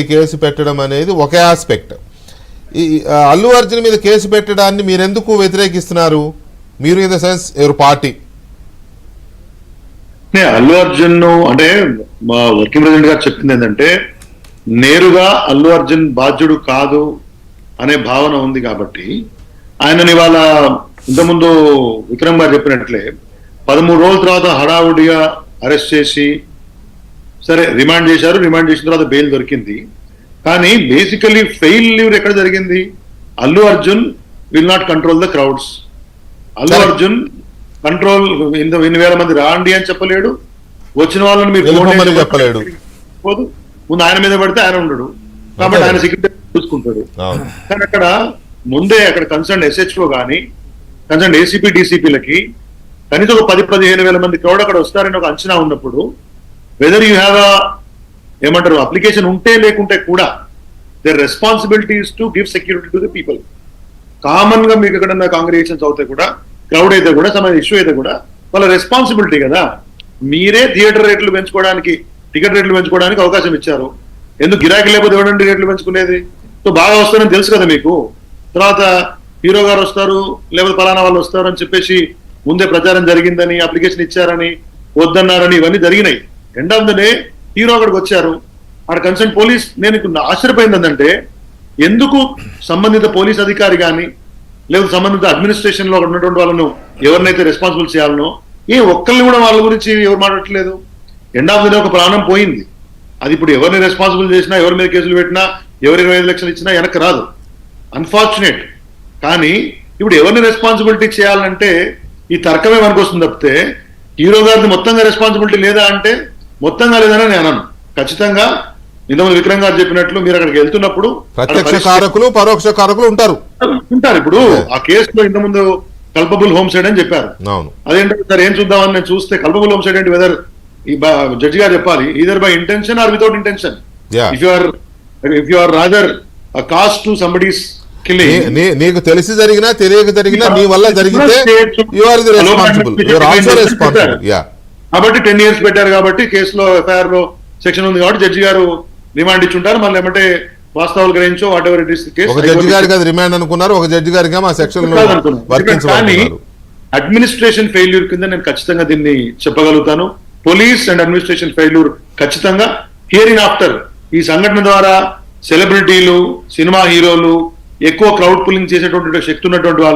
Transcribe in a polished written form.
Case పెట్టడం అనేది ఒక ఆస్పెక్ట్. ఈ అల్లు అర్జున్ మీద కేసు పెట్టడాన్ని మీరు ఎందుకు వ్యతిరేకిస్తున్నారు? మీరు ఇన్ ద సెన్స్ ఎవరు పార్టీ? అల్లు అర్జున్ అంటే మా వర్కింగ్ ప్రెసిడెంట్ గారు చెప్తుంది ఏంటంటే, నేరుగా అల్లు అర్జున్ బాధ్యుడు కాదు అనే భావన ఉంది కాబట్టి ఆయనని ఇవాళ ఇంతకుముందు విక్రమ్ గారు చెప్పినట్లే 13 రోజుల తర్వాత హడావుడిగా అరెస్ట్ చేసి సరే రిమాండ్ చేశారు. రిమాండ్ చేసిన తర్వాత బెయిల్ దొరికింది. కానీ బేసికలీ ఫెయిల్యూర్ ఎక్కడ జరిగింది? Allu Arjun will not control the crowds. Allu Arjun control ఇన్ని వేల మంది రాండి అని చెప్పలేడు. వచ్చిన వాళ్ళని మీరు చెప్పలేడు. పోదు ముందు ఆయన మీద పడితే ఆయన ఉండడు కాబట్టి ఆయన సెక్యూరిటీ చూసుకుంటాడు. కానీ అక్కడ ముందే అక్కడ కన్సర్న్ ఎస్హెచ్ఓ కానీ కన్సర్న్ ఏసీపీ డీసీపీలకి కనీసం ఒక 10-15 వేల మంది క్రౌడ్ అక్కడ వస్తారని ఒక అంచనా ఉన్నప్పుడు వెదర్ యూ హ్యావ్ ఏమంటారు అప్లికేషన్ ఉంటే లేకుంటే కూడా their responsibilities to give security to the people. Common గా మీకు ఎక్కడన్నా కాంగ్రిగేషన్స్ అవుతాయి కూడా, క్రౌడ్ అయితే కూడా, సమ ఇష్యూ అయితే కూడా వాళ్ళ రెస్పాన్సిబిలిటీ కదా. మీరే థియేటర్ రేట్లు పెంచుకోవడానికి, టికెట్ రేట్లు పెంచుకోవడానికి అవకాశం ఇచ్చారు. ఎందుకు గిరాకీ లేకపోతే ఎవరండి రేట్లు పెంచుకునేది? సో బాగా వస్తారని తెలుసు కదా మీకు. తర్వాత హీరో గారు వస్తారు లేకపోతే పలానా వాళ్ళు వస్తారు అని చెప్పేసి ముందే ప్రచారం జరిగిందని, అప్లికేషన్ ఇచ్చారని, వద్దన్నారని ఇవన్నీ జరిగినాయి. End of the day hero అక్కడికి వచ్చారు. అక్కడ కన్సర్న్ పోలీస్, నేను ఆశ్చర్యపోయింది ఏంటంటే ఎందుకు సంబంధిత పోలీస్ అధికారి కానీ లేకపోతే సంబంధిత అడ్మినిస్ట్రేషన్ లో అక్కడ ఉన్నటువంటి వాళ్ళను ఎవరినైతే రెస్పాన్సిబుల్ చేయాలనో ఒక్కరిని కూడా వాళ్ళ గురించి ఎవరు మాట్లాడట్లేదు. ఎండ్ ఆఫ్ ద డే ఒక ప్రాణం పోయింది. అది ఇప్పుడు ఎవరిని రెస్పాన్సిబుల్ చేసినా, ఎవరి మీద కేసులు పెట్టినా, ఎవరు 25 లక్షలు ఇచ్చినా వెనక్కి రాదు. అన్ఫార్చునేట్. కానీ ఇప్పుడు ఎవరిని రెస్పాన్సిబిలిటీ చేయాలంటే ఈ తర్కమే మనకు వస్తుంది తప్పితే హీరో గారిది మొత్తంగా రెస్పాన్సిబిలిటీ లేదా అంటే మొత్తంగా లేదని నేను అన్నాను. ఖచ్చితంగా ఇంతకుముందు విక్రమ్ గారు చెప్పినట్లు మీరు అక్కడికి వెళ్తున్నప్పుడు ప్రత్యక్ష కారకులు, పరోక్ష కారకులు ఉంటారు. ఇప్పుడు ఆ కేసులో ఇంతకుముందు కల్పబుల్ హోమ్సైడ్ అని చెప్పారు. అదేంటంటే సార్ ఏం చూద్దామని నేను చూస్తే కల్పబుల్ హోమ్సైడ్ అంటే వెదర్ ఈ జడ్జి గారు చెప్పాలి either by intention or without intention. If you are rather cast to somebody's killing, నీకు తెలిసి జరిగినా తెలియక జరిగినా నీ వల్ల జరిగితే you are the responsible, you are also responsible. కాబట్టి 10 years పెట్టారు కాబట్టి కేసులో ఎఫ్ఐఆర్ లో సెక్షన్ ఉంది కాబట్టి జడ్జి గారు రిమాండ్ ఇచ్చుంటారు. మళ్ళీ ఏమంటే వాస్తవాలు గ్రహించో whatever it is case. ఒక జడ్జి గారికి అది రిమాండ్ అనుకున్నారు, ఒక జడ్జి గారికి ఆ సెక్షన్ కానీ అడ్మినిస్ట్రేషన్ ఫెయిల్యూర్ కింద నేను ఖచ్చితంగా దీన్ని చెప్పగలుగుతాను. పోలీస్ అండ్ అడ్మినిస్ట్రేషన్ ఫెయిల్యూర్ ఖచ్చితంగా. హియరింగ్ ఆఫ్టర్ ఈ సంఘటన ద్వారా సెలబ్రిటీలు, సినిమా హీరోలు, ఎక్కువ క్రౌడ్ పుల్లింగ్ చేసేటువంటి శక్తి ఉన్నటువంటి వాళ్ళు